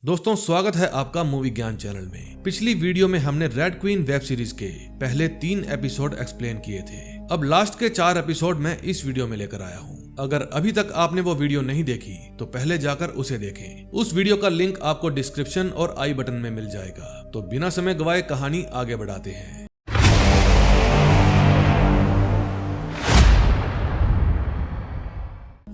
दोस्तों स्वागत है आपका मूवी ज्ञान चैनल में। पिछली वीडियो में हमने रेड क्वीन वेब सीरीज के पहले 3 एपिसोड एक्सप्लेन किए थे। अब लास्ट के 4 एपिसोड मैं इस वीडियो में लेकर आया हूँ। अगर अभी तक आपने वो वीडियो नहीं देखी तो पहले जाकर उसे देखें। उस वीडियो का लिंक आपको डिस्क्रिप्शन और आई बटन में मिल जाएगा। तो बिना समय गवाए कहानी आगे बढ़ाते हैं।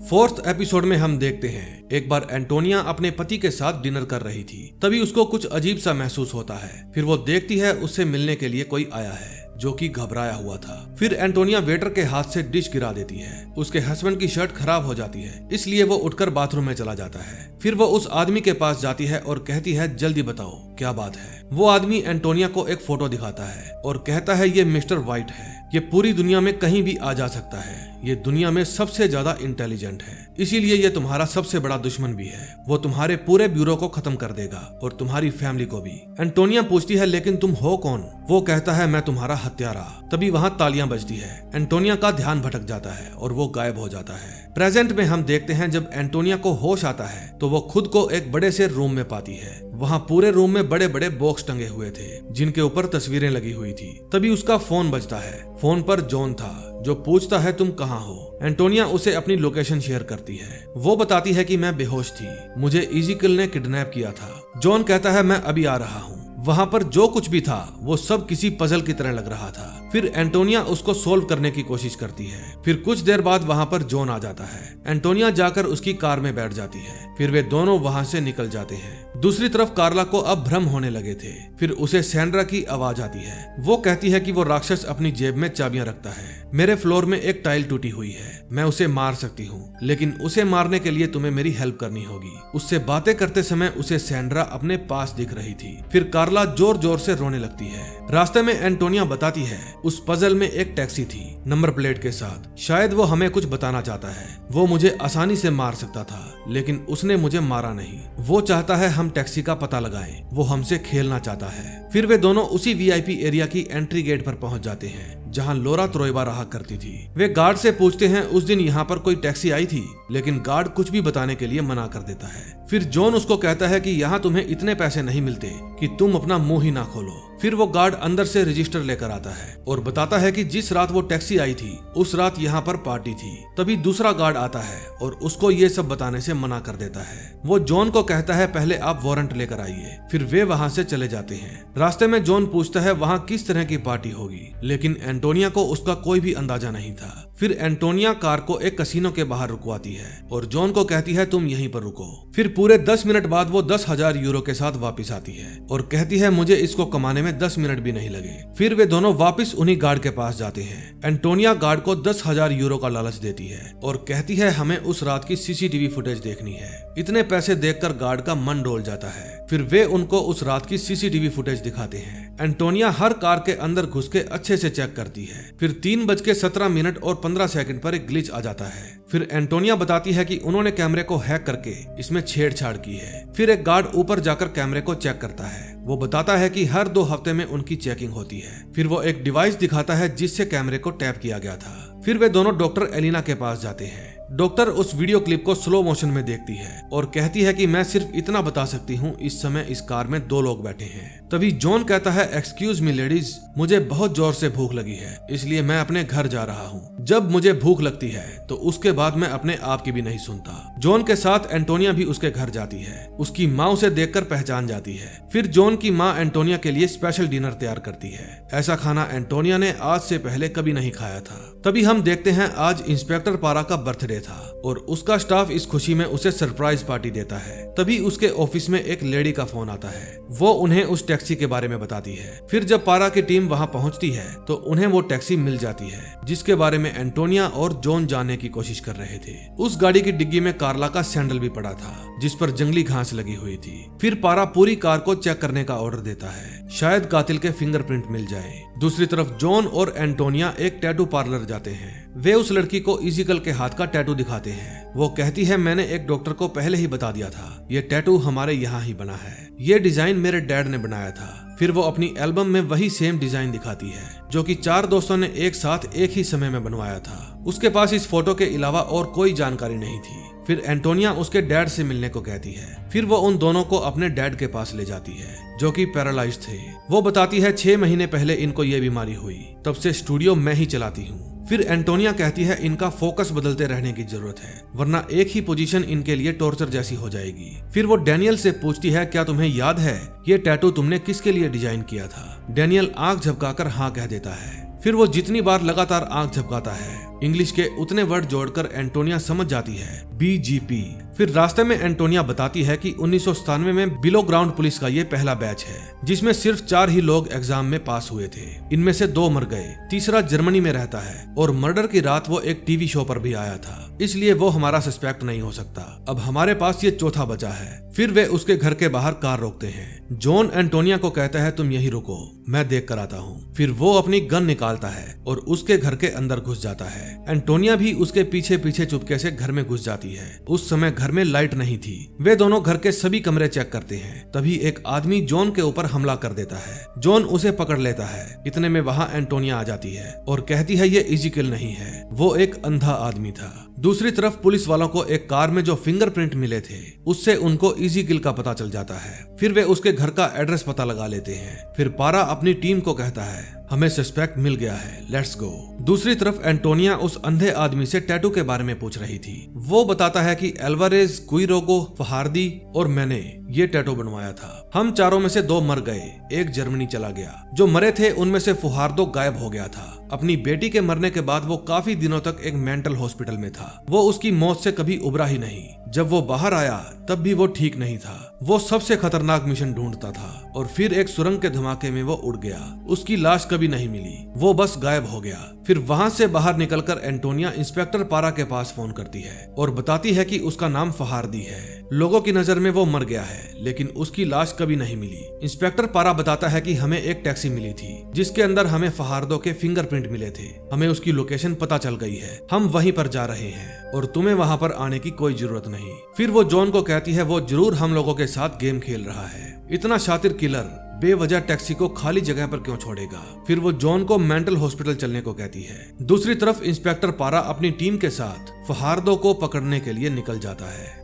फोर्थ एपिसोड में हम देखते हैं एक बार एंटोनिया अपने पति के साथ डिनर कर रही थी। तभी उसको कुछ अजीब सा महसूस होता है। फिर वो देखती है उससे मिलने के लिए कोई आया है जो कि घबराया हुआ था। फिर एंटोनिया वेटर के हाथ से डिश गिरा देती है। उसके हस्बैंड की शर्ट खराब हो जाती है, इसलिए वो उठकर बाथरूम में चला जाता है। फिर वो उस आदमी के पास जाती है और कहती है जल्दी बताओ क्या बात है। वो आदमी एंटोनिया को एक फोटो दिखाता है और कहता है ये मिस्टर व्हाइट है। ये पूरी दुनिया में कहीं भी आ जा सकता है। ये दुनिया में सबसे ज्यादा इंटेलिजेंट है, इसीलिए ये तुम्हारा सबसे बड़ा दुश्मन भी है। वो तुम्हारे पूरे ब्यूरो को खत्म कर देगा और तुम्हारी फैमिली को भी। एंटोनिया पूछती है लेकिन तुम हो कौन? वो कहता है मैं तुम्हारा हत्यारा। तभी वहाँ तालियां बजती है। एंटोनिया का ध्यान भटक जाता है और वो गायब हो जाता है। प्रेजेंट में हम देखते हैं जब एंटोनिया को होश आता है तो वो खुद को एक बड़े से रूम में पाती है। वहाँ पूरे रूम में बड़े बड़े बॉक्स टंगे हुए थे जिनके ऊपर तस्वीरें लगी हुई थी। तभी उसका फोन बजता है। फोन पर जॉन था जो पूछता है तुम कहाँ हो। एंटोनिया उसे अपनी लोकेशन शेयर करती है। वो बताती है कि मैं बेहोश थी, मुझे इज़ीकिल ने किडनैप किया था। जॉन कहता है मैं अभी आ रहा हूँ। वहाँ पर जो कुछ भी था वो सब किसी पजल की तरह लग रहा था। फिर एंटोनिया उसको सोल्व करने की कोशिश करती है। फिर कुछ देर बाद वहाँ पर जॉन आ जाता है। एंटोनिया जाकर उसकी कार में बैठ जाती है। फिर वे दोनों वहाँ से निकल जाते हैं। दूसरी तरफ कार्ला को अब भ्रम होने लगे थे। फिर उसे सैंड्रा की आवाज आती है। वो कहती है कि वो राक्षस अपनी जेब में चाबियां रखता है। मेरे फ्लोर में एक टाइल टूटी हुई है, मैं उसे मार सकती हूँ, लेकिन उसे मारने के लिए तुम्हें मेरी हेल्प करनी होगी। उससे बातें करते समय उसे सैंड्रा अपने पास दिख रही थी। फिर कार्ला जोर जोर से रोने लगती है। रास्ते में एंटोनिया बताती है उस पजल में एक टैक्सी थी नंबर प्लेट के साथ। शायद वो हमें कुछ बताना चाहता है। वो मुझे आसानी से मार सकता था लेकिन उसने मुझे मारा नहीं। वो चाहता है हम टैक्सी का पता लगाएं। वो हमसे खेलना चाहता है। फिर वे दोनों उसी वीआईपी एरिया की एंट्री गेट पर पहुंच जाते हैं जहां लोरा त्रोइबा रहा करती थी। वे गार्ड से पूछते हैं उस दिन यहाँ पर कोई टैक्सी आई थी, लेकिन गार्ड कुछ भी बताने के लिए मना कर देता है। फिर जॉन उसको कहता है कि यहाँ तुम्हें इतने पैसे नहीं मिलते कि तुम अपना मुंह ही ना खोलो। फिर वो गार्ड अंदर से रजिस्टर लेकर आता है और बताता है कि जिस रात वो टैक्सी आई थी उस रात यहाँ पर पार्टी थी। तभी दूसरा गार्ड आता है और उसको ये सब बताने से मना कर देता है। वो जॉन को कहता है पहले आप वारंट लेकर आइए। फिर वे वहाँ से चले जाते हैं। रास्ते में जॉन पूछता है वहाँ किस तरह की पार्टी होगी, लेकिन एंटोनिया को उसका कोई भी अंदाजा नहीं था। फिर एंटोनिया कार को एक कसिनो के बाहर रुकवाती है और जॉन को कहती है तुम यहीं पर रुको। फिर पूरे 10 मिनट बाद वो 10,000 यूरो के साथ वापस आती है और कहती है मुझे इसको कमाने में 10 मिनट भी नहीं लगे। फिर वे दोनों वापस उन्हीं गार्ड के पास जाते हैं। एंटोनिया गार्ड को 10,000 यूरो का लालच देती है और कहती है हमें उस रात की सीसीटीवी फुटेज देखनी है। इतने पैसे देखकर गार्ड का मन डोल जाता है। फिर वे उनको उस रात की सीसीटीवी फुटेज दिखाते हैं। एंटोनिया हर कार के अंदर घुस के अच्छे से चेक करती है। फिर 3:17 और 15 सेकंड पर एक ग्लिच आ जाता है। फिर एंटोनिया बताती है कि उन्होंने कैमरे को हैक करके इसमें छेड़छाड़ की है। फिर एक गार्ड ऊपर जाकर कैमरे को चेक करता है। वो बताता है कि हर 2 हफ्ते में उनकी चेकिंग होती है। फिर वो एक डिवाइस दिखाता है जिससे कैमरे को टैप किया गया था। फिर वे दोनों डॉक्टर एलिना के पास जाते हैं। डॉक्टर उस वीडियो क्लिप को स्लो मोशन में देखती है और कहती है कि मैं सिर्फ इतना बता सकती हूँ, इस समय इस कार में 2 लोग बैठे हैं। तभी जॉन कहता है एक्सक्यूज मी लेडीज, मुझे बहुत जोर से भूख लगी है, इसलिए मैं अपने घर जा रहा हूँ। जब मुझे भूख लगती है तो उसके बाद मैं अपने आप की भी नहीं सुनता। जॉन के साथ एंटोनिया भी उसके घर जाती है। उसकी माँ उसे देखकर पहचान जाती है। फिर जॉन की माँ एंटोनिया के लिए स्पेशल डिनर तैयार करती है। ऐसा खाना एंटोनिया ने आज से पहले कभी नहीं खाया था। तभी हम देखते हैं आज इंस्पेक्टर पारा का बर्थडे था और उसका स्टाफ इस खुशी में उसे सरप्राइज पार्टी देता है। तभी उसके ऑफिस में एक लेडी का फोन आता है। वो उन्हें उस टैक्सी के बारे में बताती है। फिर जब पारा की टीम वहां पहुंचती है तो उन्हें वो टैक्सी मिल जाती है जिसके बारे में एंटोनिया और जॉन जानने की कोशिश कर रहे थे। उस गाड़ी की डिग्गी में कार्ला का सैंडल भी पड़ा था जिस पर जंगली घास लगी हुई थी। फिर पारा पूरी कार को चेक करने का ऑर्डर देता है, शायद कातिल के फिंगरप्रिंट मिल जाए। दूसरी तरफ जॉन और एंटोनिया एक टैटू पार्लर जाते हैं। वे उस लड़की को इज़ीकल के हाथ का टैटू दिखाते हैं। वो कहती है मैंने एक डॉक्टर को पहले ही बता दिया था, ये टैटू हमारे यहाँ ही बना है। ये डिजाइन मेरे डैड ने बनाया था। फिर वो अपनी एल्बम में वही सेम डिजाइन दिखाती है जो कि 4 दोस्तों ने एक साथ एक ही समय में बनवाया था। उसके पास इस फोटो के अलावा और कोई जानकारी नहीं थी। फिर एंटोनिया उसके डैड से मिलने को कहती है। फिर वो उन दोनों को अपने डैड के पास ले जाती है जो कि पैरालाइज्ड थे। वो बताती है 6 महीने पहले इनको ये बीमारी हुई, तब से स्टूडियो मैं ही चलाती हूँ। फिर एंटोनिया कहती है इनका फोकस बदलते रहने की जरूरत है, वरना एक ही पोजीशन इनके लिए टॉर्चर जैसी हो जाएगी। फिर वो डैनियल से पूछती है क्या तुम्हें याद है ये टैटू तुमने किसके लिए डिजाइन किया था। डैनियल आंख झपकाकर हाँ कह देता है। फिर वो जितनी बार लगातार आंख झपकाता है, इंग्लिश के उतने वर्ड जोड़कर एंटोनिया समझ जाती है BGP। फिर रास्ते में एंटोनिया बताती है कि 1997 में बिलो ग्राउंड पुलिस का ये पहला बैच है जिसमें सिर्फ 4 ही लोग एग्जाम में पास हुए थे। इनमें से 2 मर गए, तीसरा जर्मनी में रहता है और मर्डर की रात वो एक टीवी शो पर भी आया था, इसलिए वो हमारा सस्पेक्ट नहीं हो सकता। अब हमारे पास ये चौथा बचा है। फिर वे उसके घर के बाहर कार रोकते हैं। जॉन एंटोनिया को कहता है तुम यहीं रुको, मैं देख कर आता हूँ। फिर वो अपनी गन निकालता है और उसके घर के अंदर घुस जाता है। एंटोनिया भी उसके पीछे पीछे चुपके से घर में घुस जाती है। उस समय घर में लाइट नहीं थी। वे दोनों घर के सभी कमरे चेक करते हैं। तभी एक आदमी जॉन के ऊपर हमला कर देता है। जॉन उसे पकड़ लेता है। इतने में वहाँ एंटोनिया आ जाती है और कहती है ये इज़ीकिल नहीं है, वो एक अंधा आदमी था। दूसरी तरफ पुलिस वालों को एक कार में जो फिंगरप्रिंट मिले थे उससे उनको इज़ीकिल का पता चल जाता है। फिर वे उसके घर का एड्रेस पता लगा लेते हैं। फिर पारा अपनी टीम को कहता है हमें सस्पेक्ट मिल गया है, लेट्स गो। दूसरी तरफ एंटोनिया उस अंधे आदमी से टैटू के बारे में पूछ रही थी। वो बताता है कि एल्वारेज, कुइरोगो, फहार्दी और मैंने ये टैटू बनवाया था। हम चारों में से 2 मर गए, एक जर्मनी चला गया। जो मरे थे उनमें से फुहार्दो गायब हो गया था। अपनी बेटी के मरने के बाद वो काफी दिनों तक एक मेंटल हॉस्पिटल में था। वो उसकी मौत से कभी उबरा ही नहीं। जब वो बाहर आया तब भी वो ठीक नहीं था। वो सबसे खतरनाक मिशन ढूंढता था और फिर एक सुरंग के धमाके में वो उड़ गया। उसकी लाश कभी नहीं मिली, वो बस गायब हो गया। फिर वहाँ से बाहर निकलकर एंटोनिया इंस्पेक्टर पारा के पास फोन करती है और बताती है कि उसका नाम फहार्दी है। लोगों की नजर में वो मर गया है लेकिन उसकी लाश कभी नहीं मिली। इंस्पेक्टर पारा बताता है कि हमें एक टैक्सी मिली थी जिसके अंदर हमें फहार्दो के फिंगरप्रिंट मिले थे। हमें उसकी लोकेशन पता चल गई है, हम वहीं पर जा रहे हैं और तुम्हें वहाँ पर आने की कोई जरूरत नहीं। फिर वो जॉन को कहती है वो जरूर हम लोगों के साथ गेम खेल रहा है। इतना शातिर किलर बेवजह टैक्सी को खाली जगह पर क्यों छोड़ेगा। फिर वो जॉन को मेंटल हॉस्पिटल चलने को कहती है। दूसरी तरफ इंस्पेक्टर पारा अपनी टीम के साथ फहार्दो को पकड़ने के लिए निकल जाता है।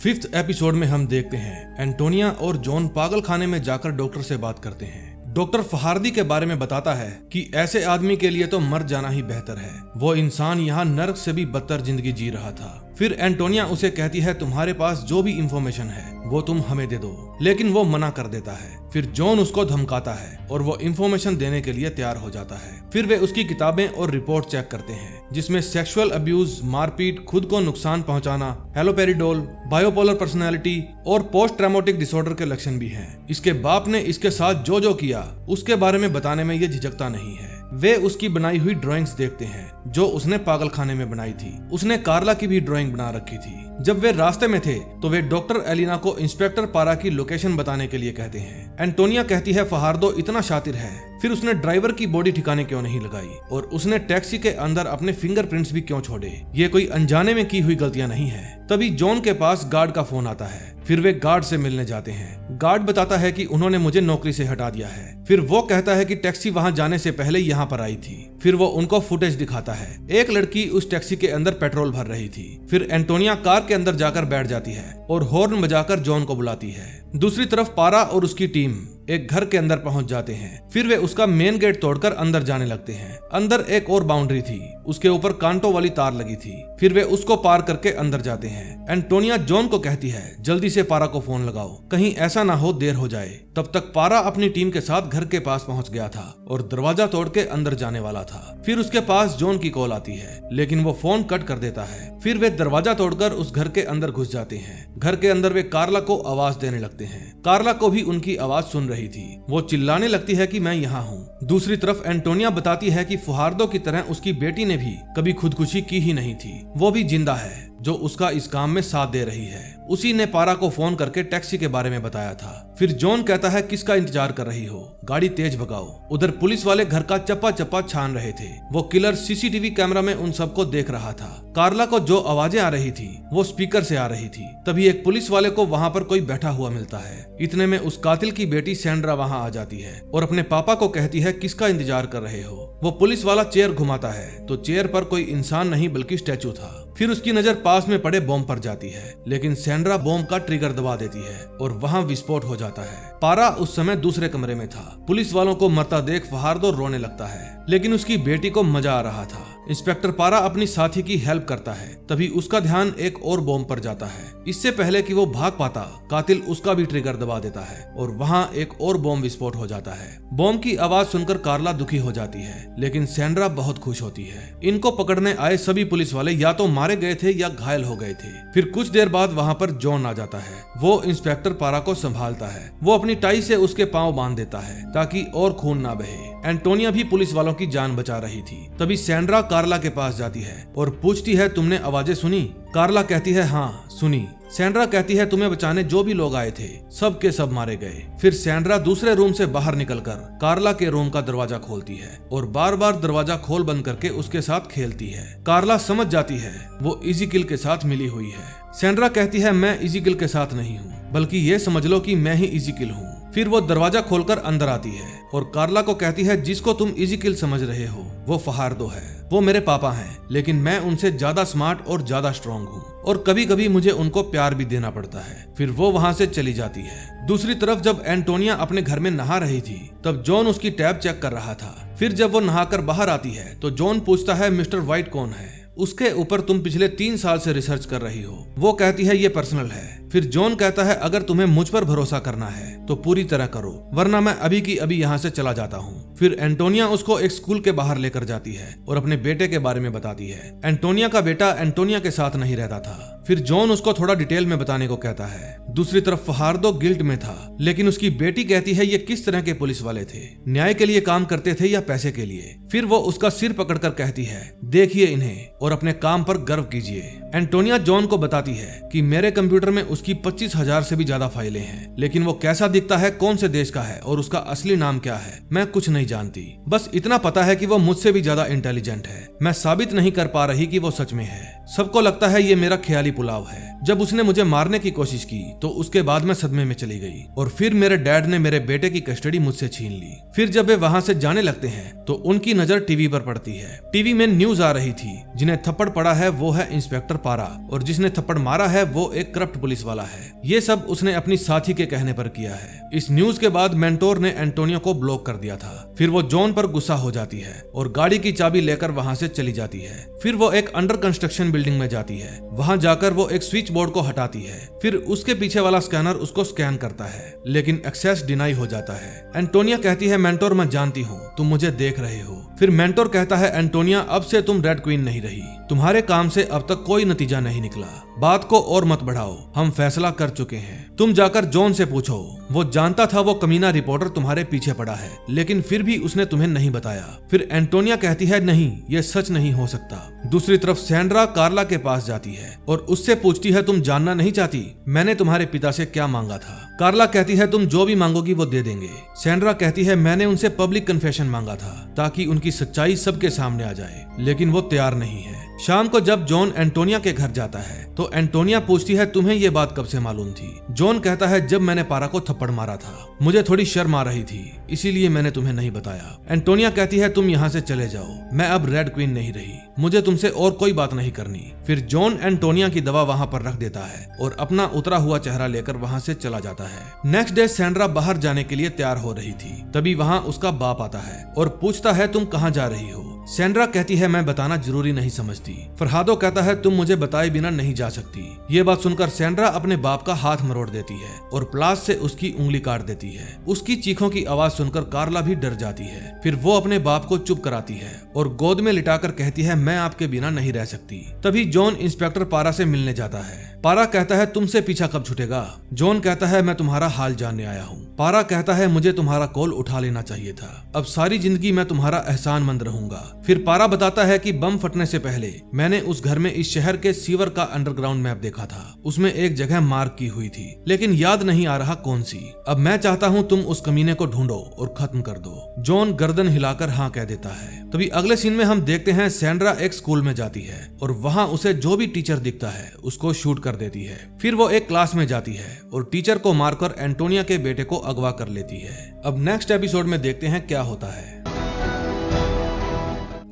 5th एपिसोड में हम देखते हैं एंटोनिया और जॉन पागल खाने में जाकर डॉक्टर से बात करते हैं। डॉक्टर फहार्दी के बारे में बताता है कि ऐसे आदमी के लिए तो मर जाना ही बेहतर है। वो इंसान यहाँ नर्क से भी बदतर जिंदगी जी रहा था। फिर एंटोनिया उसे कहती है तुम्हारे पास जो भी इंफॉर्मेशन है वो तुम हमें दे दो, लेकिन वो मना कर देता है। फिर जॉन उसको धमकाता है और वो इंफॉर्मेशन देने के लिए तैयार हो जाता है। फिर वे उसकी किताबें और रिपोर्ट चेक करते हैं जिसमें सेक्सुअल अब्यूज, मारपीट, खुद को नुकसान पहुंचाना, हेलोपेरिडोल, बायोपोलर पर्सनैलिटी और पोस्ट ट्रॉमेटिक डिसऑर्डर के लक्षण भी हैं। इसके बाप ने इसके साथ जो जो किया उसके बारे में बताने में ये झिझकता नहीं है। वे उसकी बनाई हुई ड्राइंग्स देखते हैं जो उसने पागल खाने में बनाई थी। उसने कार्ला की भी ड्राइंग बना रखी थी। जब वे रास्ते में थे तो वे डॉक्टर एलिना को इंस्पेक्टर पारा की लोकेशन बताने के लिए कहते हैं। एंटोनिया कहती है फहार्दो इतना शातिर है, फिर उसने ड्राइवर की बॉडी ठिकाने क्यों नहीं लगाई और उसने टैक्सी के अंदर अपने फिंगरप्रिंट्स भी क्यों छोड़े। ये कोई अनजाने में की हुई गलतियां नहीं है। तभी जॉन के पास गार्ड का फोन आता है। फिर वे गार्ड से मिलने जाते हैं। गार्ड बताता है कि उन्होंने मुझे नौकरी से हटा दिया है। फिर वो कहता है कि टैक्सी वहां जाने से पहले यहाँ पर आई थी। फिर वो उनको फुटेज दिखाता है। एक लड़की उस टैक्सी के अंदर पेट्रोल भर रही थी। फिर एंटोनिया कार के अंदर जाकर बैठ जाती है और हॉर्न बजाकर जॉन को बुलाती है। दूसरी तरफ पारा और उसकी टीम एक घर के अंदर पहुंच जाते हैं। फिर वे उसका मेन गेट तोड़कर अंदर जाने लगते हैं। अंदर एक और बाउंड्री थी, उसके ऊपर कांटों वाली तार लगी थी। फिर वे उसको पार करके अंदर जाते हैं। एंटोनिया जॉन को कहती है जल्दी से पारा को फोन लगाओ, कहीं ऐसा ना हो देर हो जाए। तब तक पारा अपनी टीम के साथ घर के पास पहुंच गया था और दरवाजा तोड़ के अंदर जाने वाला था। फिर उसके पास जॉन की कॉल आती है लेकिन वो फोन कट कर देता है। फिर वे दरवाजा तोड़कर उस घर के अंदर घुस जाते हैं। घर के अंदर वे कार्ला को आवाज देने लगते हैं। कार्ला को भी उनकी आवाज सुन रही थी। वो चिल्लाने लगती है कि मैं यहाँ हूँ। दूसरी तरफ एंटोनिया बताती है कि फुहार्दो की तरह उसकी बेटी ने भी कभी खुदकुशी की ही नहीं थी। वो भी जिंदा है जो उसका इस काम में साथ दे रही है। उसी ने पारा को फोन करके टैक्सी के बारे में बताया था। फिर जॉन कहता है किसका इंतजार कर रही हो, गाड़ी तेज भगाओ। उधर पुलिस वाले घर का चप्पा चप्पा छान रहे थे। वो किलर सीसीटीवी कैमरा में उन सबको देख रहा था। कार्ला को जो आवाजें आ रही थी वो स्पीकर से आ रही थी। तभी एक पुलिस वाले को वहाँ पर कोई बैठा हुआ मिलता है। इतने में उस कातिल की बेटी सैंड्रा वहाँ आ जाती है और अपने पापा को कहती है किसका इंतजार कर रहे हो। वो पुलिस वाला चेयर घुमाता है तो चेयर पर कोई इंसान नहीं बल्कि स्टैचू था। फिर उसकी नजर पास में पड़े बॉम्ब पर जाती है, लेकिन सैंड्रा बॉम्ब का ट्रिगर दबा देती है और वहाँ विस्फोट हो जाता है। पारा उस समय दूसरे कमरे में था। पुलिस वालों को मरता देख फहार्दो रोने लगता है, लेकिन उसकी बेटी को मजा आ रहा था। इंस्पेक्टर पारा अपनी साथी की हेल्प करता है, तभी उसका ध्यान एक और बॉम्ब पर जाता है। इससे पहले कि वो भाग पाता, कातिल उसका भी ट्रिगर दबा देता है और वहाँ एक और बॉम्ब विस्फोट हो जाता है। बॉम्ब की आवाज सुनकर कार्ला दुखी हो जाती है, लेकिन सैंड्रा बहुत खुश होती है। इनको पकड़ने आए सभी पुलिस वाले या तो मारे गए थे या घायल हो गए थे। फिर कुछ देर बाद वहाँ पर जॉन आ जाता है। वो इंस्पेक्टर पारा को संभालता है। वो अपनी टाई से उसके पांव बांध देता है ताकि और खून ना बहे। एंटोनिया भी पुलिस वालों की जान बचा रही थी। तभी सैंड्रा कार्ला के पास जाती है और पूछती है, तुमने आवाजें सुनी? कार्ला कहती है, हाँ सुनी। सैंड्रा कहती है, तुम्हें बचाने जो भी लोग आए थे सब के सब मारे गए। फिर सैंड्रा दूसरे रूम से बाहर निकलकर कार्ला के रूम का दरवाजा खोलती है और बार बार दरवाजा खोल बंद करके उसके साथ खेलती है। कार्ला समझ जाती है वो इज़ीकिल के साथ मिली हुई है। सैंड्रा कहती है, मैं इज़ीकिल के साथ नहीं हूँ, बल्कि ये समझ लो कि मैं ही इज़ीकिल हूँ। फिर वो दरवाजा खोलकर अंदर आती है और कार्ला को कहती है, जिसको तुम इज़ीकिल समझ रहे हो वो फहार्दो है। वो मेरे पापा हैं, लेकिन मैं उनसे ज्यादा स्मार्ट और ज्यादा स्ट्रॉन्ग हूँ और कभी कभी मुझे उनको प्यार भी देना पड़ता है। फिर वो वहाँ से चली जाती है। दूसरी तरफ जब एंटोनिया अपने घर में नहा रही थी, तब जॉन उसकी टैब चेक कर रहा था। फिर जब वो नहाकर बाहर आती है तो जॉन पूछता है, मिस्टर व्हाइट कौन है? उसके ऊपर तुम पिछले 3 साल से रिसर्च कर रही हो। वो कहती है, ये पर्सनल है। फिर जॉन कहता है, अगर तुम्हें मुझ पर भरोसा करना है तो पूरी तरह करो, वरना मैं अभी की अभी यहाँ से चला जाता हूँ। फिर एंटोनिया उसको एक स्कूल के बाहर लेकर जाती है और अपने बेटे के बारे में बताती है। एंटोनिया का बेटा एंटोनिया के साथ नहीं रहता था। फिर जॉन उसको थोड़ा डिटेल में बताने को कहता है। दूसरी तरफ फहार्दो गिल्ट में था, लेकिन उसकी बेटी कहती है, ये किस तरह के पुलिस वाले थे? न्याय के लिए काम करते थे या पैसे के लिए? फिर वो उसका सिर पकड़कर कहती है, देखिए इन्हें और अपने काम पर गर्व कीजिए। एंटोनिया जॉन को बताती है कि मेरे कंप्यूटर में उसकी 25,000 से भी ज्यादा फाइलें हैं, लेकिन वो कैसा दिखता है, कौन से देश का है और उसका असली नाम क्या है, मैं कुछ नहीं जानती। बस इतना पता है कि वो मुझसे भी ज्यादा इंटेलिजेंट है। मैं साबित नहीं कर पा रही कि वो सच में है। सबको लगता है ये मेरा ख्याली पुलाव है। जब उसने मुझे मारने की कोशिश की तो उसके बाद मैं सदमे में चली गई और फिर मेरे डैड ने मेरे बेटे की कस्टडी मुझसे छीन ली। फिर जब वे वहाँ से जाने लगते हैं तो उनकी नजर टीवी पर पड़ती है। टीवी में न्यूज आ रही थी, जिन्हें थप्पड़ पड़ा है वो है इंस्पेक्टर पारा और जिसने थप्पड़ मारा है वो एक करप्ट पुलिस वाला है। ये सब उसने अपनी साथी के कहने पर किया है। इस न्यूज के बाद मेंटोर ने एंटोनियो को ब्लॉक कर दिया था। फिर वो जॉन पर गुस्सा हो जाती है और गाड़ी की चाबी लेकर वहाँ से चली जाती है। फिर वो एक अंडर कंस्ट्रक्शन बिल्डिंग में जाती है। वहाँ जाकर वो एक स्विच बोर्ड को हटाती है। फिर उसके पीछे वाला स्कैनर उसको स्कैन करता है, लेकिन एक्सेस डिनाई हो जाता है। एंटोनिया कहती है, मेंटोर मैं जानती हूँ तुम मुझे देख रहे हो। फिर मेंटोर कहता है, एंटोनिया अब से तुम रेड क्वीन नहीं रही। तुम्हारे काम से अब तक कोई नतीजा नहीं निकला। बात को और मत बढ़ाओ, हम फैसला कर चुके हैं। तुम जाकर जॉन से पूछो। वो जानता था वो कमीना रिपोर्टर तुम्हारे पीछे पड़ा है, लेकिन फिर भी उसने तुम्हें नहीं बताया। फिर एंटोनिया कहती है, नहीं ये सच नहीं हो सकता। दूसरी तरफ सैंड्रा कार्ला के पास जाती है और उससे पूछती है, तुम जानना नहीं चाहती मैंने तुम्हारे पिता से क्या मांगा था? कार्ला कहती है, तुम जो भी मांगोगी वो दे देंगे। सैंड्रा कहती है, मैंने उनसे पब्लिक कन्फेशन मांगा था ताकि उनकी सच्चाई सबके सामने आ जाए, लेकिन वो तैयार नहीं है। शाम को जब जॉन एंटोनिया के घर जाता है तो एंटोनिया पूछती है, तुम्हें ये बात कब से मालूम थी? जॉन कहता है, जब मैंने पारा को थप्पड़ मारा था मुझे थोड़ी शर्म आ रही थी, इसीलिए मैंने तुम्हें नहीं बताया। एंटोनिया कहती है, तुम यहाँ से चले जाओ, मैं अब रेड क्वीन नहीं रही, मुझे तुमसे और कोई बात नहीं करनी। फिर जॉन एंटोनिया की दवा वहाँ पर रख देता है और अपना उतरा हुआ चेहरा लेकर वहाँ से चला जाता है। नेक्स्ट डे सैंड्रा बाहर जाने के लिए तैयार हो रही थी, तभी वहाँ उसका बाप आता है और पूछता है, तुम कहाँ जा रही हो? सैंड्रा कहती है, मैं बताना जरूरी नहीं समझती। फरहादो कहता है, तुम मुझे बताए बिना नहीं जा सकती। ये बात सुनकर सैंड्रा अपने बाप का हाथ मरोड़ देती है और प्लास से उसकी उंगली काट देती है। उसकी चीखों की आवाज सुनकर कार्ला भी डर जाती है। फिर वो अपने बाप को चुप कराती है और गोद में लिटाकर कहती है, मैं आपके बिना नहीं रह सकती। तभी जॉन इंस्पेक्टर पारा से मिलने जाता है। पारा कहता है, तुमसे पीछा कब छूटेगा? जॉन कहता है, मैं तुम्हारा हाल जानने आया हूँ। पारा कहता है, मुझे तुम्हारा कॉल उठा लेना चाहिए था, अब सारी जिंदगी मैं तुम्हारा एहसानमंद रहूंगा। फिर पारा बताता है कि बम फटने से पहले मैंने उस घर में इस शहर के सीवर का अंडरग्राउंड मैप देखा था। उसमें एक जगह मार्क की हुई थी, लेकिन याद नहीं आ रहा कौन सी। अब मैं चाहता हूँ तुम उस कमीने को ढूंढो और खत्म कर दो। जॉन गर्दन हिलाकर हाँ कह देता है। तभी अगले सीन में हम देखते हैं सैंड्रा एक स्कूल में जाती है और वहाँ उसे जो भी टीचर दिखता है उसको शूट कर देती है। फिर वो एक क्लास में जाती है और टीचर को मारकर एंटोनिया के बेटे को अगवा कर लेती है। अब नेक्स्ट एपिसोड में देखते हैं क्या होता है।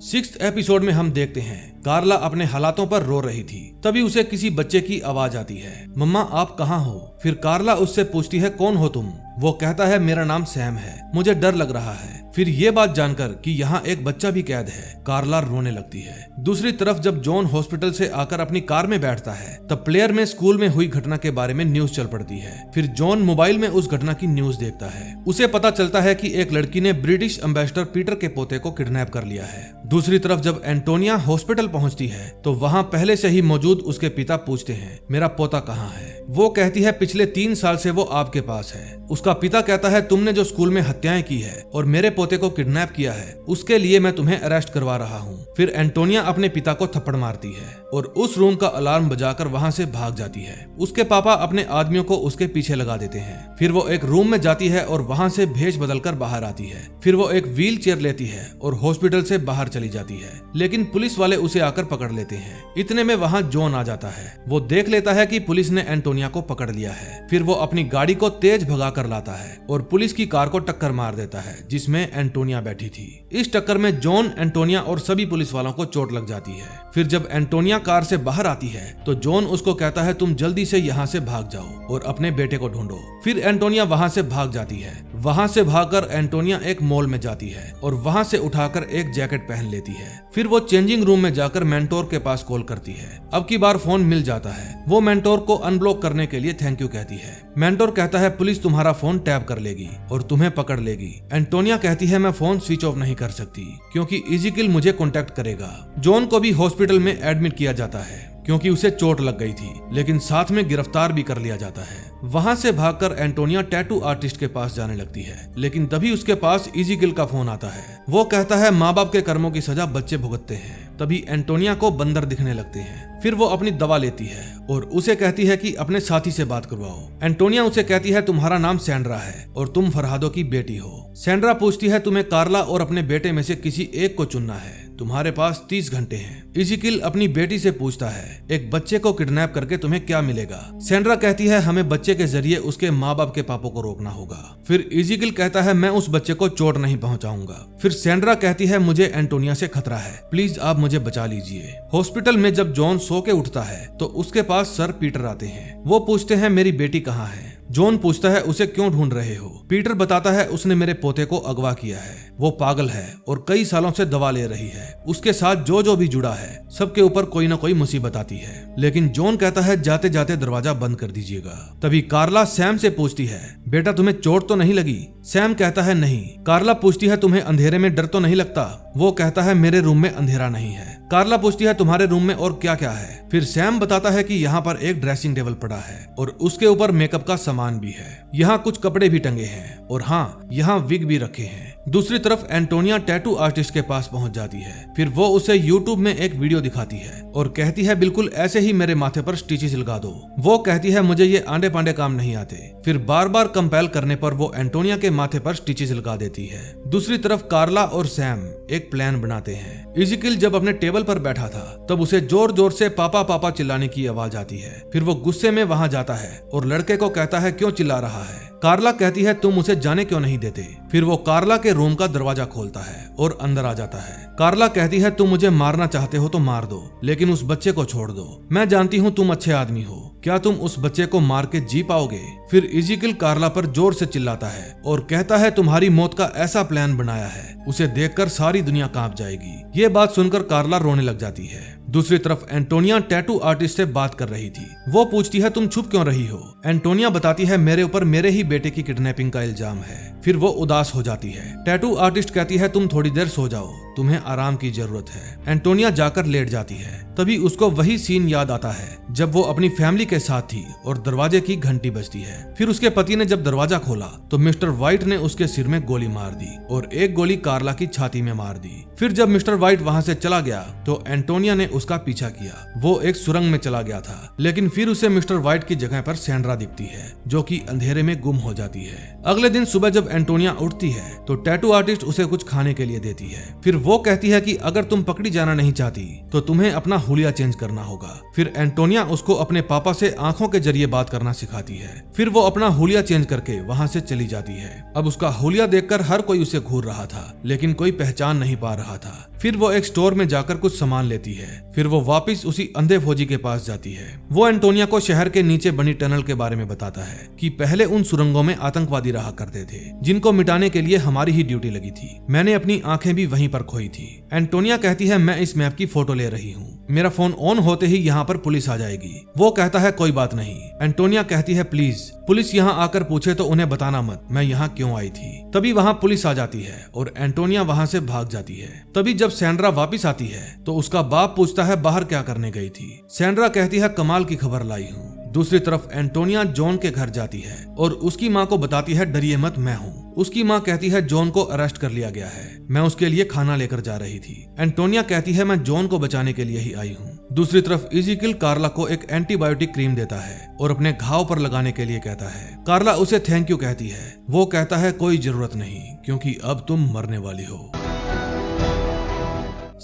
6th एपिसोड में हम देखते हैं कार्ला अपने हालातों पर रो रही थी। तभी उसे किसी बच्चे की आवाज आती है, मम्मा आप कहाँ हो? फिर कार्ला उससे पूछती है, कौन हो तुम? वो कहता है, मेरा नाम सैम है, मुझे डर लग रहा है। फिर ये बात जानकर कि यहाँ एक बच्चा भी कैद है, कार्ला रोने लगती है। दूसरी तरफ जब जॉन हॉस्पिटल से आकर अपनी कार में बैठता है तब प्लेयर में स्कूल में हुई घटना के बारे में न्यूज चल पड़ती है। फिर जॉन मोबाइल में उस घटना की न्यूज देखता है। उसे पता चलता है कि एक लड़की ने ब्रिटिश एम्बेसडर पीटर के पोते को किडनैप कर लिया है। दूसरी तरफ जब एंटोनिया हॉस्पिटल पहुंचती है तो वहां पहले से ही मौजूद उसके पिता पूछते हैं, मेरा पोता कहाँ है? वो कहती है, पिछले 3 साल से वो आपके पास है। उसका पिता कहता है, तुमने जो स्कूल में हत्याएं की है और मेरे पोते को किडनैप किया है उसके लिए मैं तुम्हें अरेस्ट करवा रहा हूँ। फिर एंटोनिया अपने पिता को थप्पड़ मारती है और उस रूम का अलार्म बजाकर वहाँ से भाग जाती है। उसके पापा अपने आदमियों को उसके पीछे लगा देते हैं। फिर वो एक रूम में जाती है और वहाँ से भेष बदलकर बाहर आती है। फिर वो एक व्हील चेयर लेती है और हॉस्पिटल से बाहर चली जाती है, लेकिन पुलिस वाले उसे आकर पकड़ लेते हैं। इतने में वहाँ जॉन आ जाता है। वो देख लेता है कि पुलिस ने एंटोनिया को पकड़ लिया है। फिर वो अपनी गाड़ी को तेज भगा कर लाता है और पुलिस की कार को टक्कर मार देता है जिसमें एंटोनिया बैठी थी। इस टक्कर में जॉन, एंटोनिया और सभी पुलिस वालों को चोट लग जाती है। फिर जब एंटोनिया कार से बाहर आती है तो जॉन उसको कहता है, तुम जल्दी से यहाँ से भाग जाओ और अपने बेटे को ढूंढो। फिर एंटोनिया वहाँ से भाग जाती है। वहाँ से भागकर एंटोनिया एक मॉल में जाती है और वहाँ से उठाकर एक जैकेट पहन लेती है। फिर वो चेंजिंग रूम में जाकर मेंटोर के पास कॉल करती है। अब की बार फोन मिल जाता है। वो मेंटोर को अनब्लॉक करने के लिए थैंक यू कहती है। मेंटोर कहता है, पुलिस तुम्हारा फोन टैप कर लेगी और तुम्हें पकड़ लेगी। एंटोनिया कहती है, मैं फोन स्विच ऑफ नहीं कर सकती क्योंकि इज़ीकिल मुझे कांटेक्ट करेगा। जॉन को भी हॉस्पिटल में एडमिट किया जाता है क्योंकि उसे चोट लग गई थी, लेकिन साथ में गिरफ्तार भी कर लिया जाता है। वहां से भागकर एंटोनिया टैटू आर्टिस्ट के पास जाने लगती है, लेकिन तभी उसके पास इज़ीकिल का फोन आता है। वो कहता है, माँ बाप के कर्मों की सजा बच्चे भुगतते हैं। तभी एंटोनिया को बंदर दिखने लगते हैं। फिर वो अपनी दवा लेती है और उसे कहती है कि अपने साथी से बात करवाओ। एंटोनिया उसे कहती है, तुम्हारा नाम सैंड्रा है और तुम फरहादो की बेटी हो। सैंड्रा पूछती है, तुम्हें कार्ला और अपने बेटे में से किसी एक को चुनना है, तुम्हारे पास 30 घंटे हैं। इज़ीकिल अपनी बेटी से पूछता है, एक बच्चे को किडनैप करके तुम्हें क्या मिलेगा? सैंड्रा कहती है, हमें बच्चे के जरिए उसके माँ बाप के पापों को रोकना होगा। फिर इज़ीकिल कहता है, मैं उस बच्चे को चोट नहीं पहुंचाऊंगा। फिर सैंड्रा कहती है, मुझे एंटोनिया से खतरा है, प्लीज आप मुझे बचा लीजिए। हॉस्पिटल में जब जॉन सो के उठता है तो उसके पास सर पीटर आते हैं। वो पूछते हैं, मेरी बेटी कहाँ है? जॉन पूछता है, उसे क्यों ढूंढ रहे हो? पीटर बताता है, उसने मेरे पोते को अगवा किया है, वो पागल है और कई सालों से दवा ले रही है। उसके साथ जो भी जुड़ा है सबके ऊपर कोई ना कोई मुसीबत आती है। लेकिन जॉन कहता है, जाते जाते दरवाजा बंद कर दीजिएगा। तभी कार्ला सैम से पूछती है, बेटा तुम्हें चोट तो नहीं लगी? सैम कहता है, नहीं। कार्ला पूछती है, तुम्हें अंधेरे में डर तो नहीं लगता? वो कहता है, मेरे रूम में अंधेरा नहीं है। कार्ला पूछती है, तुम्हारे रूम में और क्या क्या है? फिर सैम बताता है कि यहाँ पर एक ड्रेसिंग टेबल पड़ा है और उसके ऊपर मेकअप का सामान भी है। यहाँ कुछ कपड़े भी टंगे हैं और हाँ, यहाँ विग भी रखे हैं। दूसरी तरफ एंटोनिया टैटू आर्टिस्ट के पास पहुंच जाती है। फिर वो उसे यूट्यूब में एक वीडियो दिखाती है और कहती है, बिल्कुल ऐसे ही मेरे माथे पर स्टिचेस लगा दो। वो कहती है, मुझे ये आंडे पांडे काम नहीं आते। फिर बार बार कंपेल करने पर वो एंटोनिया के माथे पर स्टिचेस लगा देती है। दूसरी तरफ कार्ला और सैम एक प्लान बनाते हैं। इज़ीकिल जब अपने टेबल पर बैठा था तब उसे जोर जोर से पापा पापा चिल्लाने की आवाज आती है। फिर वो गुस्से में वहां जाता है और लड़के को कहता है, क्यों चिल्ला रहा है? कार्ला कहती है, तुम उसे जाने क्यों नहीं देते? फिर वो कार्ला के रूम का दरवाजा खोलता है और अंदर आ जाता है। कार्ला कहती है, तुम मुझे मारना चाहते हो तो मार दो, लेकिन उस बच्चे को छोड़ दो। मैं जानती हूँ तुम अच्छे आदमी हो, क्या तुम उस बच्चे को मार के जी पाओगे? फिर इज़ीकिल कार्ला पर जोर से चिल्लाता है और कहता है, तुम्हारी मौत का ऐसा प्लान बनाया है, उसे देखकर सारी दुनिया कांप जाएगी। ये बात सुनकर कार्ला रोने लग जाती है। दूसरी तरफ एंटोनिया टैटू आर्टिस्ट से बात कर रही थी। वो पूछती है, तुम छुप क्यों रही हो? एंटोनिया बताती है, मेरे ऊपर मेरे ही बेटे की किडनैपिंग का इल्जाम है। फिर वो उदास हो जाती है। टैटू आर्टिस्ट कहती है, तुम थोड़ी देर सो जाओ, तुम्हें आराम की जरूरत है। एंटोनिया जाकर लेट जाती है। तभी उसको वही सीन याद आता है जब वो अपनी फैमिली के साथ थी और दरवाजे की घंटी बजती है। फिर उसके पति ने जब दरवाजा खोला तो मिस्टर व्हाइट ने उसके सिर में गोली मार दी और एक गोली कार्ला की छाती में मार दी। फिर जब मिस्टर व्हाइट वहां से चला गया तो एंटोनिया ने उसका पीछा किया। वो एक सुरंग में चला गया था, लेकिन फिर उसे मिस्टर व्हाइट की जगह पर सैंड्रा दिखती है जो कि अंधेरे में गुम हो जाती है। अगले दिन सुबह जब एंटोनिया उठती है तो टैटू आर्टिस्ट उसे कुछ खाने के लिए देती है। फिर वो कहती है कि अगर तुम पकड़ी जाना नहीं चाहती तो तुम्हें अपना हुलिया चेंज करना होगा। फिर एंटोनिया उसको अपने पापा से आंखों के जरिए बात करना सिखाती है। फिर वो अपना हुलिया चेंज करके वहाँ से चली जाती है। अब उसका हुलिया देखकर हर कोई उसे घूर रहा था, लेकिन कोई पहचान नहीं पा रहा था। फिर वो एक स्टोर में जाकर कुछ सामान लेती है। फिर वो वापस उसी अंधे फौजी के पास जाती है। वो एंटोनिया को शहर के नीचे बनी टनल के बारे में बताता है कि पहले उन सुरंगों में आतंकवादी रहा करते थे, जिनको मिटाने के लिए हमारी ही ड्यूटी लगी थी। मैंने अपनी आंखें भी वहीं पर खोई थी। एंटोनिया कहती है मैं इस मैप की फोटो ले रही हूँ, मेरा फोन ऑन होते ही यहाँ पर पुलिस आ जाएगी। वो कहता है कोई बात नहीं। एंटोनिया कहती है प्लीज पुलिस यहाँ आकर पूछे तो उन्हें बताना मत मैं यहाँ क्यों आई थी। तभी वहाँ पुलिस आ जाती है और एंटोनिया वहाँ से भाग जाती है। तभी जब सैंड्रा वापस आती है तो उसका बाप पूछता है बाहर क्या करने गई थी। सैंड्रा कहती है कमाल की खबर लाई हूँ। दूसरी तरफ एंटोनिया जॉन के घर जाती है और उसकी माँ को बताती है डरिए मत मैं हूँ। उसकी माँ कहती है जॉन को अरेस्ट कर लिया गया है, मैं उसके लिए खाना लेकर जा रही थी। एंटोनिया कहती है मैं जॉन को बचाने के लिए ही आई हूँ। दूसरी तरफ इज़ीकियल कार्ला को एक एंटीबायोटिक क्रीम देता है और अपने घाव पर लगाने के लिए कहता है। कार्ला उसे थैंक यू कहती है। वो कहता है कोई जरूरत नहीं, क्योंकि अब तुम मरने वाली हो।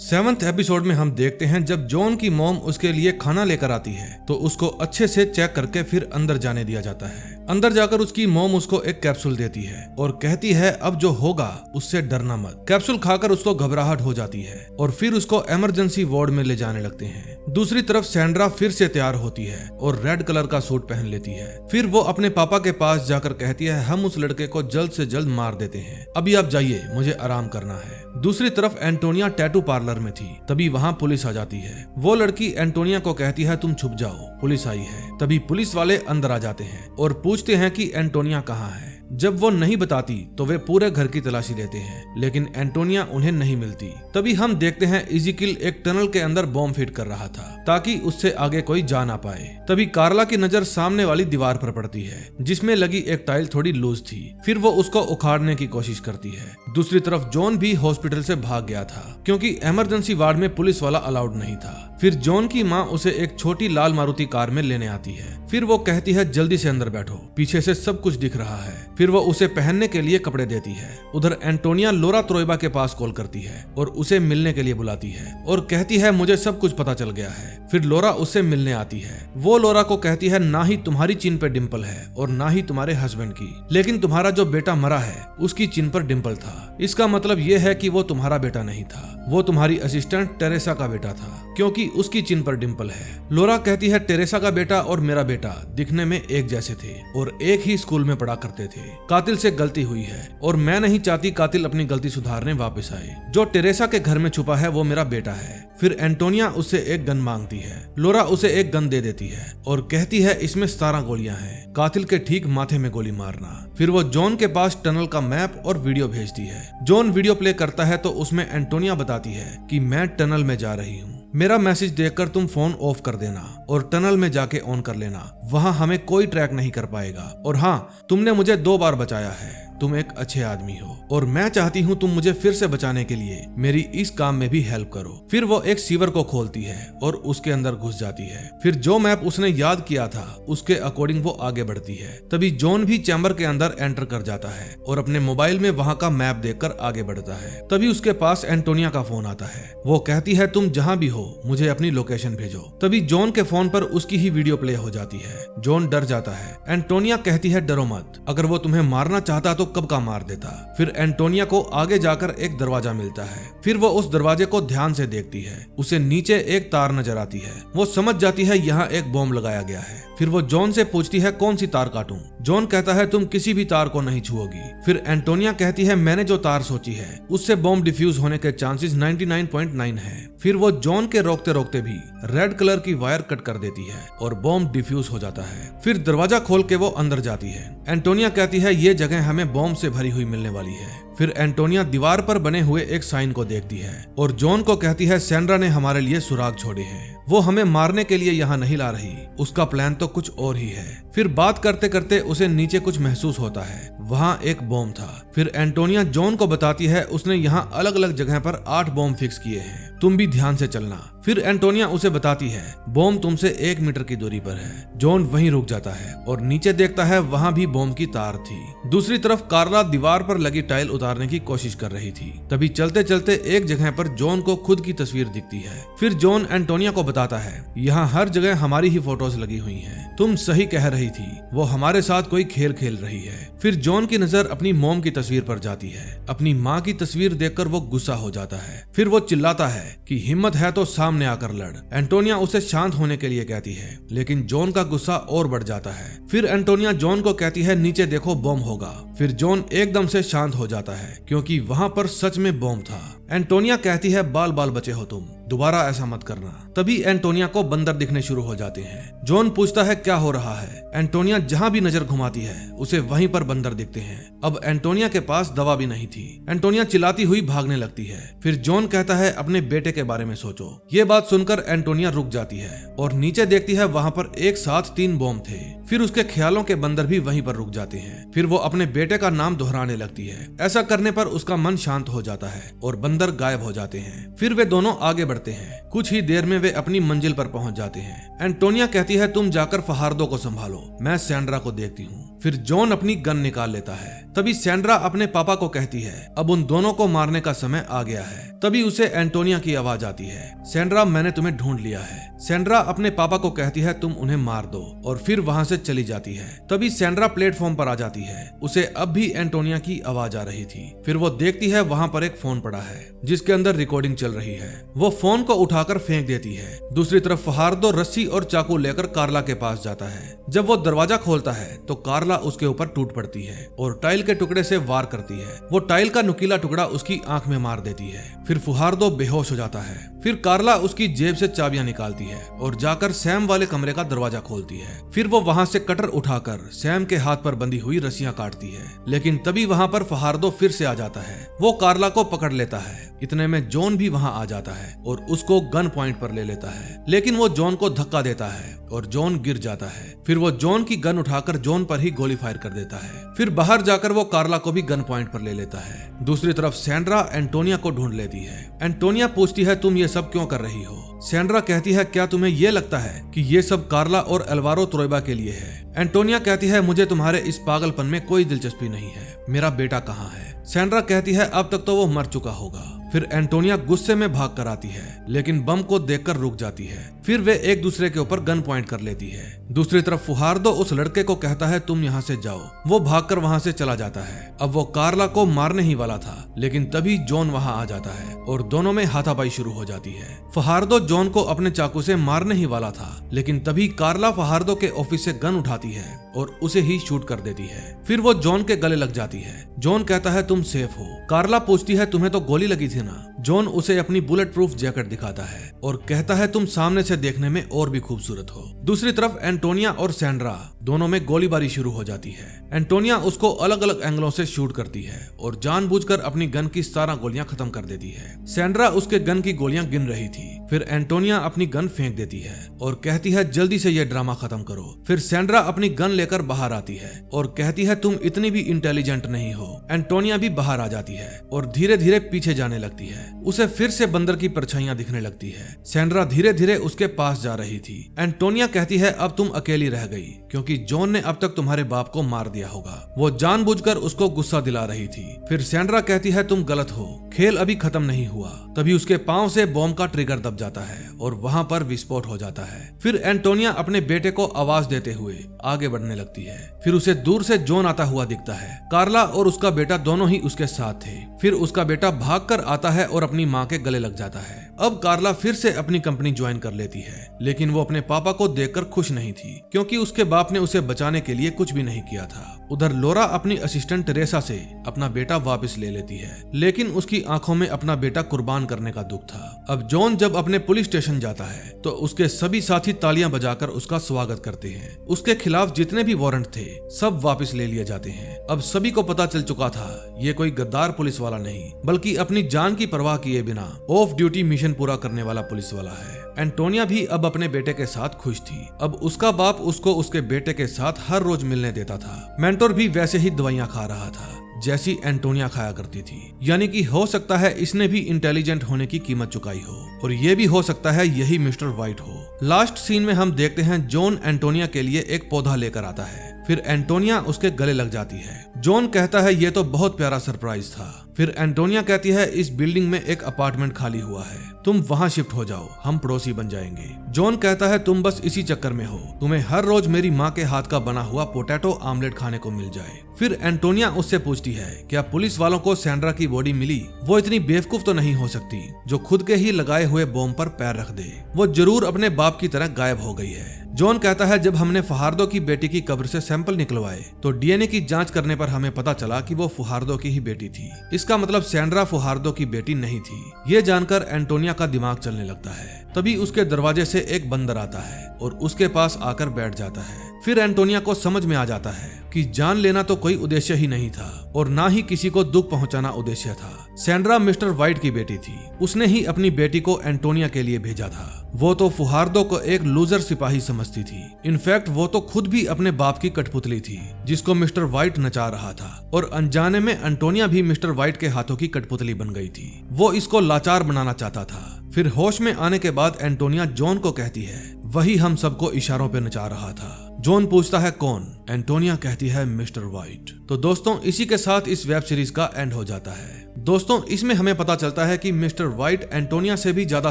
7th एपिसोड में हम देखते हैं जब जॉन की मॉम उसके लिए खाना लेकर आती है तो उसको अच्छे से चेक करके फिर अंदर जाने दिया जाता है। अंदर जाकर उसकी मॉम उसको एक कैप्सूल देती है और कहती है अब जो होगा उससे डरना मत। कैप्सूल खाकर उसको घबराहट हो जाती है और फिर उसको इमरजेंसी वार्ड में ले जाने लगते हैं। दूसरी तरफ सैंड्रा फिर से तैयार होती है और रेड कलर का सूट पहन लेती है। फिर वो अपने पापा के पास जाकर कहती है हम उस लड़के को जल्द से जल्द मार देते हैं, अभी आप जाइए मुझे आराम करना है। दूसरी तरफ एंटोनिया टैटू पार्लर में थी। तभी वहाँ पुलिस आ जाती है। वो लड़की एंटोनिया को कहती है तुम छुप जाओ, पुलिस आई है। तभी पुलिस वाले अंदर आ जाते हैं और पूछते हैं कि एंटोनिया कहाँ है। जब वो नहीं बताती तो वे पूरे घर की तलाशी लेते हैं, लेकिन एंटोनिया उन्हें नहीं मिलती। तभी हम देखते हैं इज़ीकियल एक टनल के अंदर बॉम्ब फिट कर रहा था ताकि उससे आगे कोई जा ना पाए। तभी कार्ला की नजर सामने वाली दीवार पर पड़ती है जिसमें लगी एक टाइल थोड़ी लूज थी। फिर वो उसको उखाड़ने की कोशिश करती है। दूसरी तरफ जॉन भी हॉस्पिटल से भाग गया था क्योंकि इमरजेंसी वार्ड में पुलिस वाला अलाउड नहीं था। फिर जॉन की माँ उसे एक छोटी लाल मारुति कार में लेने आती है। फिर वो कहती है जल्दी से अंदर बैठो, पीछे से सब कुछ दिख रहा है। फिर वो उसे पहनने के लिए कपड़े देती है। उधर एंटोनिया लोरा त्रोइबा के पास कॉल करती है और उसे मिलने के लिए बुलाती है और कहती है मुझे सब कुछ पता चल गया है। फिर लोरा उससे मिलने आती है। वो लोरा को कहती है ना ही तुम्हारी चिन पे डिंपल है और ना ही तुम्हारे हस्बैंड की, लेकिन तुम्हारा जो बेटा मरा है उसकी चिन पर डिंपल था। इसका मतलब ये है कि वो तुम्हारा बेटा नहीं था, वो तुम्हारी असिस्टेंट टेरेसा का बेटा था क्योंकि उसकी चिन पर डिंपल है। लोरा कहती है टेरेसा का बेटा और मेरा बेटा दिखने में एक जैसे थे और एक ही स्कूल में पढ़ा करते थे। कातिल से गलती हुई है और मैं नहीं चाहती कातिल अपनी गलती सुधारने वापस आए। जो टेरेसा के घर में छुपा है वो मेरा बेटा है। फिर एंटोनिया उससे एक गन मांगती है। लोरा उसे एक गन दे देती है और कहती है इसमें 17 गोलियां हैं, कातिल के ठीक माथे में गोली मारना। फिर वो जॉन के पास टनल का मैप और वीडियो भेजती है। जॉन वीडियो प्ले करता है तो उसमें एंटोनिया बताती है कि मैं टनल में जा रही हूँ, मेरा मैसेज देखकर तुम फोन ऑफ कर देना और टनल में जाके ऑन कर लेना, वहाँ हमें कोई ट्रैक नहीं कर पाएगा। और हाँ, तुमने मुझे 2 बार बचाया है, तुम एक अच्छे आदमी हो और मैं चाहती हूँ तुम मुझे फिर से बचाने के लिए मेरी इस काम में भी हेल्प करो। फिर वो एक सीवर को खोलती है और उसके अंदर घुस जाती है। फिर जो मैप उसने याद किया था उसके अकॉर्डिंग वो आगे बढ़ती है। तभी जॉन भी चैम्बर के अंदर एंटर कर जाता है और अपने मोबाइल में वहाँ का मैप देखकर आगे बढ़ता है। तभी उसके पास एंटोनिया का फोन आता है। वो कहती है तुम जहाँ भी हो मुझे अपनी लोकेशन भेजो। तभी जॉन के फोन पर उसकी ही वीडियो प्ले हो जाती है। जॉन डर जाता है। एंटोनिया कहती है डरो मत, अगर वो तुम्हें मारना चाहता तो कब का मार देता। फिर एंटोनिया को आगे जाकर एक दरवाजा मिलता है। फिर वो उस दरवाजे को ध्यान से देखती है। उसे नीचे एक तार नजर आती है। वो समझ जाती है यहाँ एक बॉम्ब लगाया गया है। फिर वो जॉन से पूछती है कौन सी तार काटूं। जॉन कहता है तुम किसी भी तार को नहीं छुओगी। फिर एंटोनिया कहती है मैंने जो तार सोची है उससे बॉम्ब डिफ्यूज होने के चांसेस 99.9 है। फिर वो जॉन के रोकते रोकते भी रेड कलर की वायर कट कर देती है और बॉम्ब डिफ्यूज हो जाता है। फिर दरवाजा खोल के वो अंदर जाती है। एंटोनिया कहती है ये जगह हमें बॉम्ब से भरी हुई मिलने वाली है। फिर एंटोनिया दीवार पर बने हुए एक साइन को देखती है और जॉन को कहती है सैंड्रा ने हमारे लिए सुराग छोड़े हैं, वो हमें मारने के लिए यहाँ नहीं ला रही, उसका प्लान तो कुछ और ही है। फिर बात करते करते उसे नीचे कुछ महसूस होता है, वहाँ एक बॉम्ब था। फिर एंटोनिया जॉन को बताती है उसने यहाँ अलग अलग जगह पर 8 बॉम्ब फिक्स किए हैं, तुम भी ध्यान से चलना। फिर एंटोनिया उसे बताती है बॉम्ब तुमसे 1 मीटर की दूरी पर है। जॉन वहीं रुक जाता है और नीचे देखता है, वहां भी बॉम्ब की तार थी। दूसरी तरफ कार्ला दीवार पर लगी टाइल उतारने की कोशिश कर रही थी। तभी चलते चलते एक जगह पर जॉन को खुद की तस्वीर दिखती है। फिर जॉन एंटोनिया को बताता है, यहाँ हर जगह हमारी ही फोटोज लगी हुई हैं। तुम सही कह रही थी, वो हमारे साथ कोई खेल खेल रही है। फिर जॉन की नजर अपनी मॉम की तस्वीर पर जाती है। अपनी माँ की तस्वीर देखकर वो गुस्सा हो जाता है। फिर वो चिल्लाता है कि हिम्मत है तो सामने आकर लड़। एंटोनिया उसे शांत होने के लिए कहती है, लेकिन जॉन का गुस्सा और बढ़ जाता है। फिर एंटोनिया जॉन को कहती है, नीचे देखो बॉम्ब होगा। फिर जॉन एकदम से शांत हो जाता है क्योंकि वहाँ पर सच में बॉम्ब था। एंटोनिया कहती है, बाल बाल बचे हो तुम, दोबारा ऐसा मत करना। तभी एंटोनिया को बंदर दिखने शुरू हो जाते हैं। जॉन पूछता है क्या हो रहा है। एंटोनिया जहाँ भी नजर घुमाती है उसे वहीं पर बंदर दिखते हैं। अब एंटोनिया के पास दवा भी नहीं थी। एंटोनिया चिल्लाती हुई भागने लगती है। फिर जॉन कहता है, अपने बेटे के बारे में सोचो। ये बात सुनकर एंटोनिया रुक जाती है और नीचे देखती है, वहाँ पर एक साथ 3 बॉम्ब थे। फिर उसके ख्यालों के बंदर भी वहीं पर रुक जाते हैं। फिर वो अपने बेटे का नाम दोहराने लगती है। ऐसा करने पर उसका मन शांत हो जाता है और बंदर गायब हो जाते हैं। फिर वे दोनों आगे बढ़ते हैं। कुछ ही देर में वे अपनी मंजिल पर पहुंच जाते हैं। एंटोनिया कहती है, तुम जाकर फहार्दो को संभालो, मैं सैंड्रा को देखती हूँ। फिर जॉन अपनी गन निकाल लेता है। तभी सैंड्रा अपने पापा को कहती है, अब उन दोनों को मारने का समय आ गया है। तभी उसे एंटोनिया की आवाज आती है, सैंड्रा मैंने तुम्हें ढूंढ लिया है। सैंड्रा अपने पापा को कहती है, तुम उन्हें मार दो, और फिर वहाँ से चली जाती है। तभी सैंड्रा प्लेटफॉर्म पर आ जाती है। उसे अब भी एंटोनिया की आवाज आ रही थी। फिर वो देखती है वहाँ पर एक फोन पड़ा है जिसके अंदर रिकॉर्डिंग चल रही है। वो फोन को उठाकर फेंक देती है। दूसरी तरफ फहार्दो रस्सी और चाकू लेकर कार्ला के पास जाता है। जब वो दरवाजा खोलता है तो कार्ला उसके ऊपर टूट पड़ती है और टाइल के टुकड़े से वार करती है। वो टाइल का नुकीला टुकड़ा उसकी आंख में मार देती है। फिर फहार्दो बेहोश हो जाता है। फिर कार्ला उसकी जेब से चाबियां निकालती है और जाकर सैम वाले कमरे का दरवाजा खोलती है। फिर वो वहां से कटर उठाकर सैम के हाथ पर बंधी हुई रस्सियां काटती है, लेकिन तभी वहां पर फहार्दो फिर से आ जाता है। वो कार्ला को पकड़ लेता है। इतने में जॉन भी वहां आ जाता है और उसको गन पॉइंट पर ले लेता है, लेकिन वो जॉन को धक्का देता है और जॉन गिर जाता है। फिर वो जॉन की गन उठाकर जॉन पर ही गोली फायर कर देता है। फिर बाहर जाकर वो कार्ला को भी गन पॉइंट पर ले लेता है। दूसरी तरफ सैंड्रा एंटोनिया को ढूंढ लेती है। एंटोनिया पूछती है, तुम ये सब क्यों कर रही हो? सैंड्रा कहती है, क्या तुम्हें ये लगता है कि ये सब कार्ला और अल्वारो त्रोइबा के लिए है? एंटोनिया कहती है, मुझे तुम्हारे इस पागलपन में कोई दिलचस्पी नहीं है। मेरा बेटा कहाँ है? सैंड्रा कहती है, अब तक तो वो मर चुका होगा। फिर एंटोनिया गुस्से में भाग कर आती है, लेकिन बम को देखकर रुक जाती है। फिर वे एक दूसरे के ऊपर गन पॉइंट कर लेती है। दूसरी तरफ फहार्दो उस लड़के को कहता है, तुम यहाँ से जाओ। वो भागकर वहाँ से चला जाता है। अब वो कार्ला को मारने ही वाला था, लेकिन तभी जॉन वहाँ आ जाता है और दोनों में हाथापाई शुरू हो जाती है। फहार्दो जॉन को अपने चाकू से मारने ही वाला था, लेकिन तभी कार्ला फहार्दो के ऑफिस से गन उठाती है और उसे ही शूट कर देती है। फिर वो जॉन के गले लग जाती है। जॉन कहता है, तुम सेफ हो। कार्ला पूछती है, तुम्हें तो गोली लगी थी ना? जॉन उसे अपनी बुलेट प्रूफ जैकेट दिखाता है और कहता है, तुम सामने से देखने में और भी खूबसूरत हो। दूसरी तरफ एंटोनिया और सैंड्रा दोनों में गोलीबारी शुरू हो जाती है। एंटोनिया उसको अलग अलग एंगलों से शूट करती है और जानबूझकर अपनी गन की 17 गोलियां खत्म कर देती है। सैंड्रा उसके गन की गोलियां गिन रही थी। फिर एंटोनिया अपनी गन फेंक देती है और कहती है, जल्दी से ये ड्रामा खत्म करो। फिर सैंड्रा अपनी गन लेकर बाहर आती है और कहती है, तुम इतनी भी इंटेलिजेंट नहीं हो। एंटोनिया भी बाहर आ जाती है और धीरे धीरे पीछे जाने लगती है। उसे फिर से बंदर की परछाइयां दिखने लगती है। सैंड्रा धीरे धीरे उसके पास जा रही थी। एंटोनिया कहती है, अब तुम अकेली रह गई क्योंकि जॉन ने अब तक तुम्हारे बाप को मार दिया होगा। वो जानबूझकर उसको गुस्सा दिला रही थी। फिर सैंड्रा कहती है, तुम गलत हो, खेल अभी खत्म नहीं हुआ। तभी उसके पांव से बॉम्ब का ट्रिगर दब जाता है और वहां पर विस्फोट हो जाता है। फिर एंटोनिया अपने बेटे को आवाज देते हुए आगे बढ़ने लगती है। फिर उसे दूर से जॉन आता हुआ दिखता है। कार्ला और उसका बेटा दोनों ही उसके साथ थे। फिर उसका बेटा भागकर आता है और अपनी माँ के गले लग जाता है। अब कार्ला फिर से अपनी कंपनी ज्वाइन कर लेती है, लेकिन वो अपने पापा को देखकर खुश नहीं थी क्योंकि उसके बाप ने उसे बचाने के लिए कुछ भी नहीं किया था। उधर लोरा अपनी असिस्टेंट टेरेसा से अपना बेटा वापस ले लेती है, लेकिन उसकी आंखों में अपना बेटा कुर्बान करने का दुख था। अब जॉन जब अपने पुलिस स्टेशन जाता है तो उसके सभी साथी तालियां बजाकर उसका स्वागत करते हैं। उसके खिलाफ जितने भी वारंट थे सब वापस ले लिए जाते हैं। अब सभी को पता चल चुका था ये कोई गद्दार पुलिस वाला नहीं, बल्कि अपनी जान की परवाह किए बिना ऑफ ड्यूटी मिशन पूरा करने वाला पुलिस वाला है। एंटोनिया भी अब अपने बेटे के साथ खुश थी। अब उसका बाप उसको उसके बेटे के साथ हर रोज मिलने देता था। मेंटोर भी वैसे ही दवाइयां खा रहा था। जैसी एंटोनिया खाया करती थी। यानी कि हो सकता है इसने भी इंटेलिजेंट होने की कीमत चुकाई हो, और ये भी हो सकता है यही मिस्टर व्हाइट हो। लास्ट सीन में हम देखते हैं जॉन एंटोनिया के लिए एक पौधा लेकर आता है, फिर एंटोनिया उसके गले लग जाती है। जॉन कहता है ये तो बहुत प्यारा सरप्राइज था। फिर एंटोनिया कहती है इस बिल्डिंग में एक अपार्टमेंट खाली हुआ है, तुम वहाँ शिफ्ट हो जाओ, हम पड़ोसी बन जाएंगे। जॉन कहता है तुम बस इसी चक्कर में हो, तुम्हें हर रोज मेरी माँ के हाथ का बना हुआ पोटैटो आमलेट खाने को मिल जाए। फिर एंटोनिया उससे पूछती है क्या पुलिस वालों को सैंड्रा की बॉडी मिली? वो इतनी बेवकूफ तो नहीं हो सकती जो खुद के ही लगाए हुए बॉम्ब पर पैर रख दे। वो जरूर अपने बाप की तरह गायब हो गई है। जॉन कहता है जब हमने फुहार्दो की बेटी की कब्र से सैंपल निकलवाए तो डीएनए की जांच करने पर हमें पता चला कि वो फुहार्दो की ही बेटी थी। इसका मतलब सैंड्रा फुहार्दो की बेटी नहीं थी। ये जानकर एंटोनिया का दिमाग चलने लगता है। तभी उसके दरवाजे से एक बंदर आता है और उसके पास आकर बैठ जाता है। फिर एंटोनिया को समझ में आ जाता है कि जान लेना तो कोई उद्देश्य ही नहीं था और ना ही किसी को दुख पहुंचाना उद्देश्य था। सैंड्रा मिस्टर व्हाइट की बेटी थी, उसने ही अपनी बेटी को एंटोनिया के लिए भेजा था। वो तो फुहार्दो को एक लूजर सिपाही समझती थी। इनफैक्ट वो तो खुद भी अपने बाप की कठपुतली थी जिसको मिस्टर व्हाइट नचा रहा था, और अनजाने में एंटोनिया भी मिस्टर व्हाइट के हाथों की कठपुतली बन गई थी। वो इसको लाचार बनाना चाहता था। फिर होश में आने के बाद एंटोनिया जॉन को कहती है वही हम सबको इशारों पे नचा रहा था। जॉन पूछता है कौन? एंटोनिया कहती है मिस्टर व्हाइट। तो दोस्तों इसी के साथ इस वेब सीरीज का एंड हो जाता है। दोस्तों इसमें हमें पता चलता है कि मिस्टर व्हाइट एंटोनिया से भी ज्यादा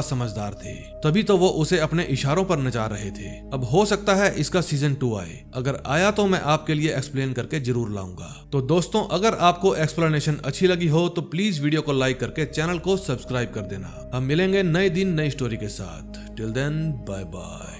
समझदार थे, तभी तो वो उसे अपने इशारों पर नचा रहे थे। अब हो सकता है इसका सीजन 2 आए, अगर आया तो मैं आपके लिए एक्सप्लेन करके जरूर लाऊंगा। तो दोस्तों अगर आपको एक्सप्लेनेशन अच्छी लगी हो तो प्लीज वीडियो को लाइक करके चैनल को सब्सक्राइब कर देना। हम मिलेंगे नए दिन नई स्टोरी के साथ। Till then bye bye.